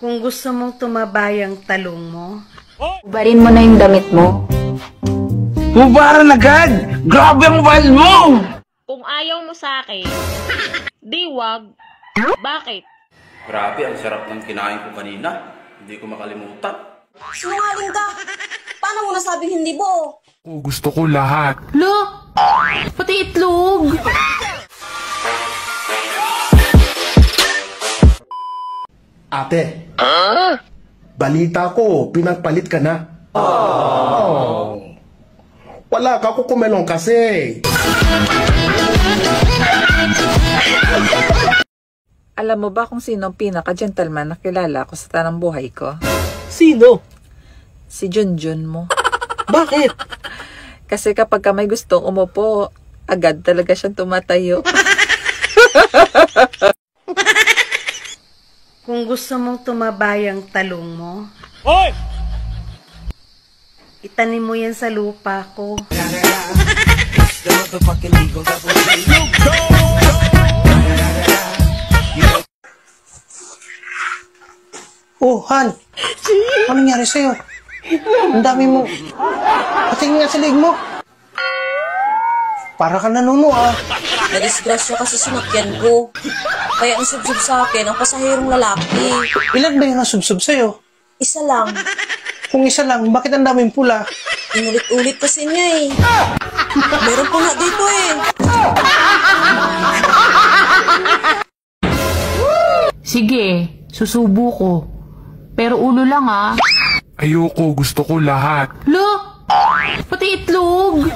Kung gusto mong tumabay ang talong mo, Ubarin mo na yung damit mo. Hubaran agad! Grabe ang wild mo! Kung ayaw mo sa akin, di wag. Bakit? Grabe, ang sarap ng kinain ko kanina. Hindi ko makalimutan. Sinungaling ka! Paano mo nasabing hindi buo? Gusto ko lahat. Lo! Pati itlog! Ate, balita ko, pinagpalit ka na. Oh. Wala ka, kukumelong kasi. Alam mo ba kung sino ang pinaka-gentleman na kilala ko sa tanang buhay ko? Sino? Si Junjun mo. Bakit? Kasi kapag ka may gustong umupo, agad talaga siyang tumatayo. kung gusto mong tumabay ang talong mo, itanim mo yan sa lupa ko. Oh, Han. Ano nangyari sa'yo? Ang dami mo. Patingin nga sa leg mo. Para ka nanuno, ah. Nadisgrasya kasi sinakyan ko. Kaya ang subsub sa akin ang pasahirong lalaki. Ilan ba yung nasubsob sa'yo? Isa lang. Kung isa lang, bakit ang daming pula? Inulit-ulit kasi niya eh. Meron po nga dito eh. Sige, susubo ko. Pero ulo lang ah. Ayoko, gusto ko lahat. Lo! Pati itlog!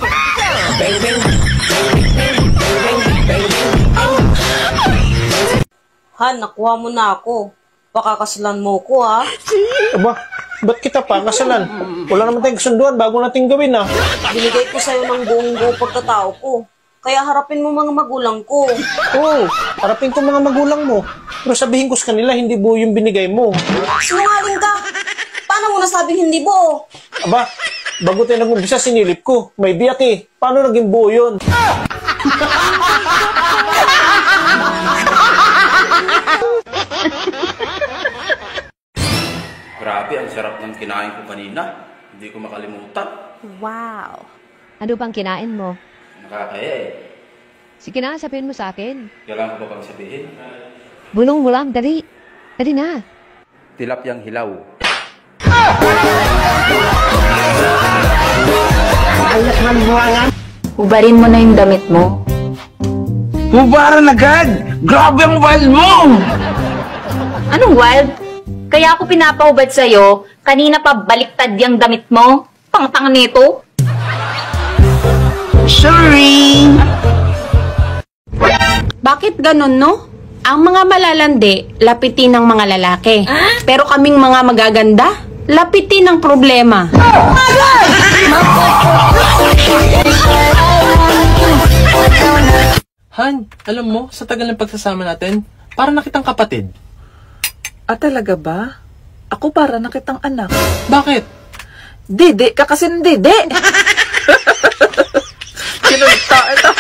Han, nakuha mo na ako. Pakakasalan mo ko ha. Aba, ba't kita pa kasalan? Wala naman tayong kasunduan bago natin gawin, ah. Binigay ko sa'yo ng buong-buo pagkatao ko. Kaya harapin mo mga magulang ko. Oo, harapin ko mga magulang mo. Pero sabihin ko sa kanila, hindi buo yung binigay mo. Sinungaling ka! Paano mo nasabing hindi buo? Aba, bago tayo nag-umpisa, sinilip ko. May biyak eh. Paano naging buo yun? Grabe, ang sarap ng kinain ko kanina. Hindi ko makalimutan. Wow! Ano bang kinain mo? Nakakaya eh. Sige na, sabihin mo sa akin. Kailangan ko ba pang sabihin? Bulong-bulam, dali. Dali na. Tilapyang hilaw. Ubarin mo na yung damit mo. Hubaran agad! Grabe ang wild mo! Anong wild? Kaya ako pinapahubad sa'yo, kanina pa baliktad yung damit mo. Pangtang nito. Sorry! Bakit ganun, no? Ang mga malalandi, lapitin ng mga lalaki. Pero kaming mga magaganda, lapitin ng problema. Han, alam mo, sa tagal ng pagsasama natin, parang nakitang kapatid. Ah, talaga ba? Ako para na kitang anak. Bakit? Dede ka kasi ng dede. Kinunta ito.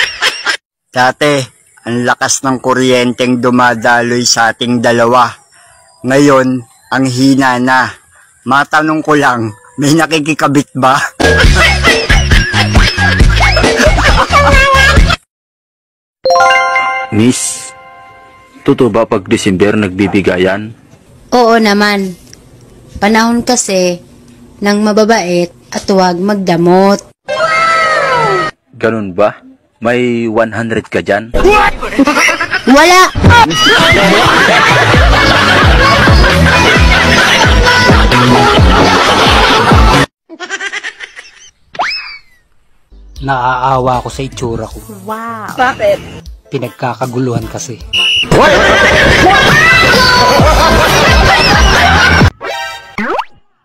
Dati, ang lakas ng kuryenteng dumadaloy sa ating dalawa. Ngayon, ang hina na. Matanong ko lang, may nakikikabit ba? Miss, totoo ba pag December nagbibigayan? Oo naman. Panahon kasi ng mababait at huwag magdamot. Ganun ba? May 100 ka dyan? Wala! Naaawa ako sa itsura ko. Wow! Bakit? Pinagkakaguluhan kasi.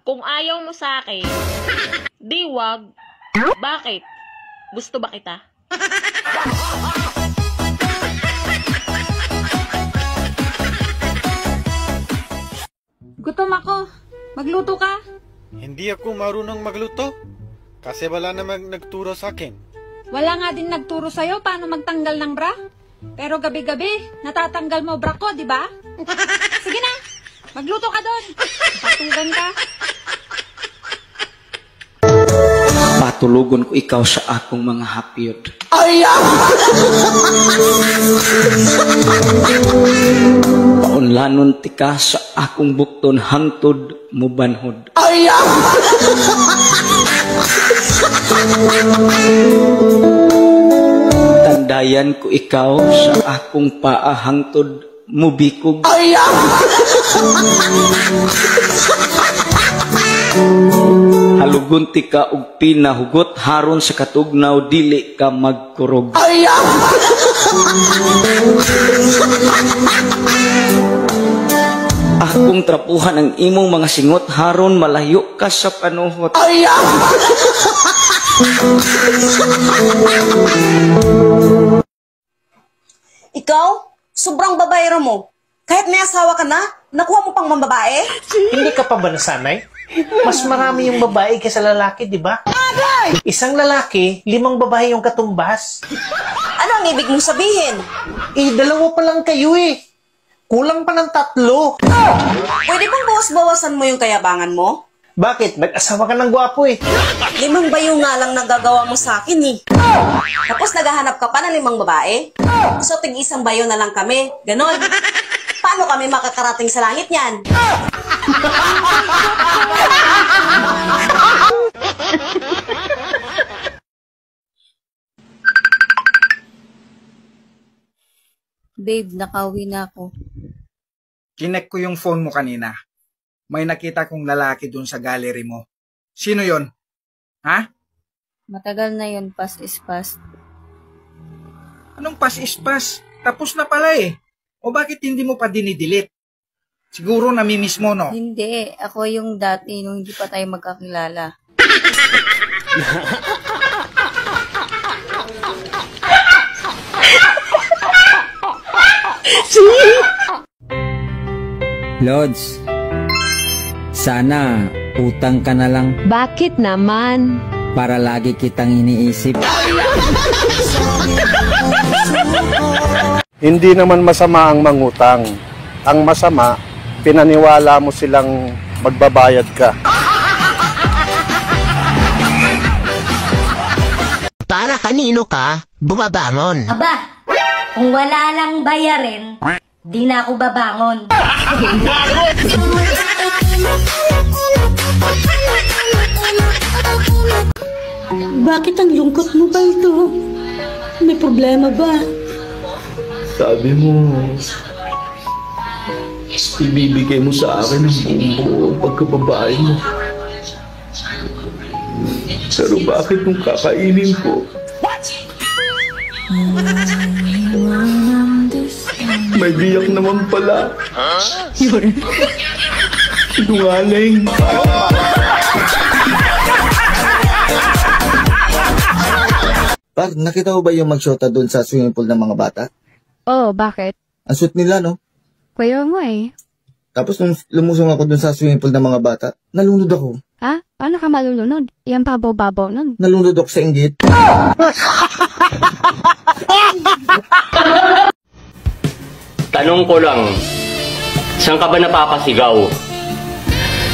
Kung ayaw mo sa akin, di wag. Bakit? Gusto ba kita? Gutom ako. Magluto ka? Hindi ako marunong magluto. Kasi wala namang nagturo sa akin. Wala nga din nagturo sa'yo paano magtanggal ng bra. Pero gabi-gabi, natatanggal mo bra ko, di ba? Sige na, Magluto ka doon. Patugan ka. Patulugon ko ikaw sa akong mga hapyod. Paunlanon ti ka sa akong bukton hangtod mubanhod. Tandayan ko ikaw sa akong paa hangtod mubikog. Halugon ti ka og pinahugot haron sa katugnaw dili ka magkurog. Akong trapuhan ang imong mga singot haron malayo ka sa panuhot. Ikaw, sobrang babaero mo. Kahit may asawa ka na, nakuha mo pang mambabae? Hindi ka pa ba nasanay? Mas marami yung babae kaysa lalaki, di ba? Isang lalaki, 5 babae yung katumbas. Ano ang ibig mong sabihin? Dalawa pa lang kayo eh. Kulang pa ng 3. Pwede bang bawas-bawasan mo yung kayabangan mo? Bakit? Nag-asawa ka ng gwapo eh. 5 bayo nga lang nagagawa mo sa akin eh. Tapos naghahanap ka pa ng 5 babae? So tig-1 bayo na lang kami. Ganon. Paano kami makakarating sa langit niyan? Babe, nakauwi na ako. Kinek ko yung phone mo kanina. May nakita kong lalaki dun sa gallery mo. Sino yon? Ha? Matagal na yun, past is past. Anong past is past? Tapos na pala eh. O bakit hindi mo pa dinidelete? Siguro namimiss mo, no? Hindi, ako yung dati nung hindi pa tayo magkakilala. Lods, sana utang ka na lang. Bakit naman? Para lagi kitang iniisip. Hindi naman masama ang mangutang. Ang masama, pinaniwala mo silang magbabayad ka. Para kanino ka bumabangon? Aba, kung wala lang bayarin, di na ako babangon. Bakit ang lungkot mo ba ito? May problema ba? Sabi mo, ibibigay mo sa akin ang buong pagkababae mo. Pero bakit nung kakainin ko, may biyak naman pala. Sinungaling. Par, nakita mo ba yung magshota doon sa swimming pool ng mga bata? Oh, bakit? Ang sweet nila, no? Kaya nga eh. Tapos nung lumusong ako doon sa swimming pool ng mga bata, nalunod ako. Ha? Paano ka malulunod? Yan babaw-babaw nun. Nalunod ako sa inggit. Tanong ko lang, saan ka ba napapasigaw?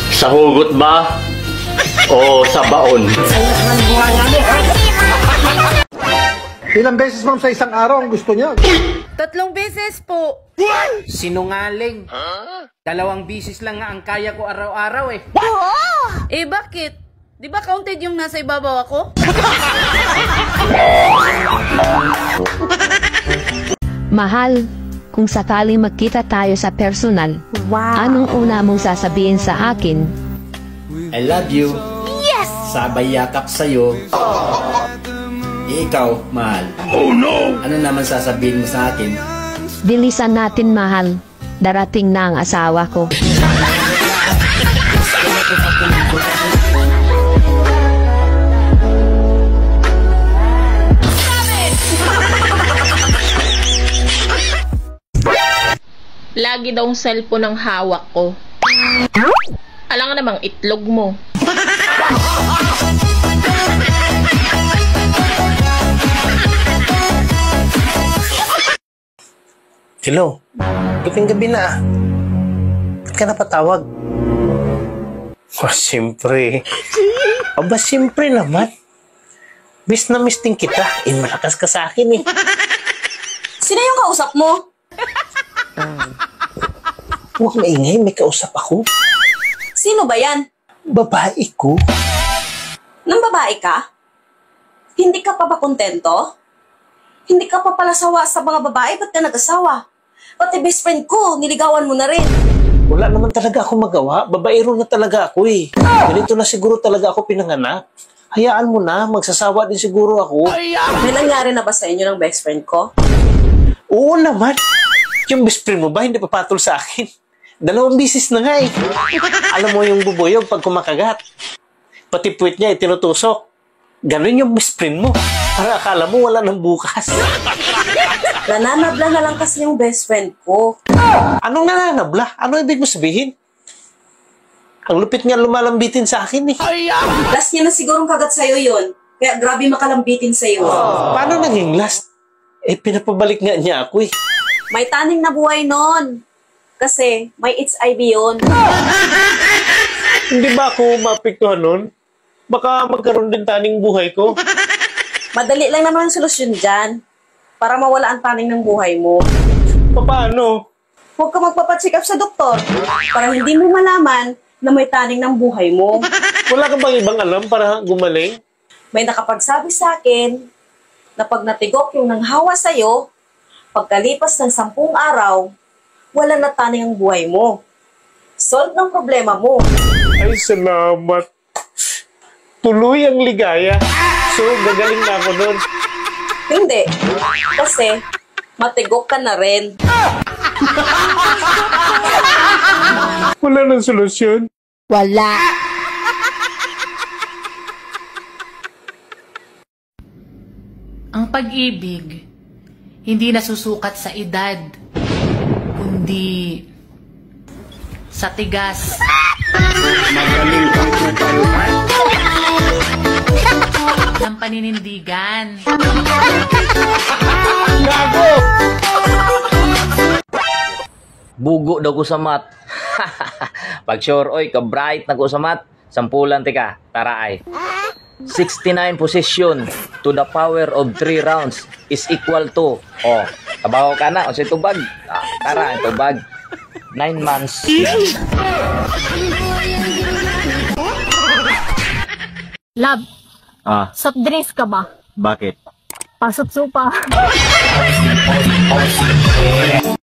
Sa hugot ba? O sa baon? Ilang beses ma'am sa isang araw ang gusto niya? 3 beses po. Sinungaling. 2 bisis lang nga ang kaya ko araw-araw eh. Eh bakit? Di ba counted yung nasa ibabaw ako? Mahal, kung sakaling magkita tayo sa personal, anong una mong sasabihin sa akin? I love you. Yes! Sabay yakap sa'yo. Ikaw, mahal. Oh no! Ano naman sasabihin mo sa akin? Bilisan natin, mahal. Darating na ang asawa ko. Lagi daw ang cellphone ang hawak ko. Alam nga namang itlog mo. Hello, gabing-gabi na. ka napatawag? Oh, siyempre. Aba, siyempre naman. Miss na miss din kita. Malakas ka sa akin eh. Sino yung kausap mo? Huwag maingay, may kausap ako. Sino ba yan? Babae ko. Nang babae ka? Hindi ka pa ba kontento? Hindi ka pa pala sawa sa mga babae, ba't ka nag-asawa? Pati best friend ko, niligawan mo na rin. Wala naman talaga ako magawa. Babaero na talaga ako eh. Ganito na siguro talaga ako pinanganak. Hayaan mo na, magsasawa din siguro ako. May nangyari na ba sa inyo ng best friend ko? Oo naman. Yung best friend mo ba, hindi papatol sa akin? 2 bisis na nga eh. Alam mo yung bubuyog pag kumakagat. Pati puwit niya itinutusok. Ganun yung best friend mo. Para akala mo wala nang bukas. Nananabla na lang kasi yung best friend ko. Anong nananabla? Ano ibig mo sabihin? Ang lupit nga lumalambitin sa akin eh. Last niya na sigurong kagat sa'yo yun. Kaya grabe makalambitin sa'yo. Paano naging last? Pinapabalik nga niya ako eh. May taning na buhay nun. Kasi may HIV yun. Hindi ba ako mapiktuhan nun? Baka magkaroon din taning buhay ko. Madali lang naman ang solusyon dyan. Para mawala ang taning ng buhay mo. Paano? Huwag ka magpapacheck up sa doktor. Para hindi mo malaman na may taning ng buhay mo. Wala ka bang ibang alam para gumaling? May nakapagsabi sa akin na pag natigok yung nanghawa sa'yo, pagkalipas ng 10 araw, wala na taning ang buhay mo. Solve ng problema mo. Ay, salamat. Tuloy ang ligaya. So, gagaling na ako nun. Hindi. Kasi, matigok ka na rin. Wala nang solusyon. Wala. Ang pag-ibig, hindi nasusukat sa edad, kundi sa tigas. Ng paninindigan. Gago! Bugo daw ko sa mat. Pag sure, oy, ka-bright na ko sa mat. Sampulan tika, tara ay. 69 position to the power of 3 rounds is equal to, kabaho ka na, o sa tubag. Tara, tubag. 9 months. Love, soft drinks ka ba? Bakit? Pasok supa.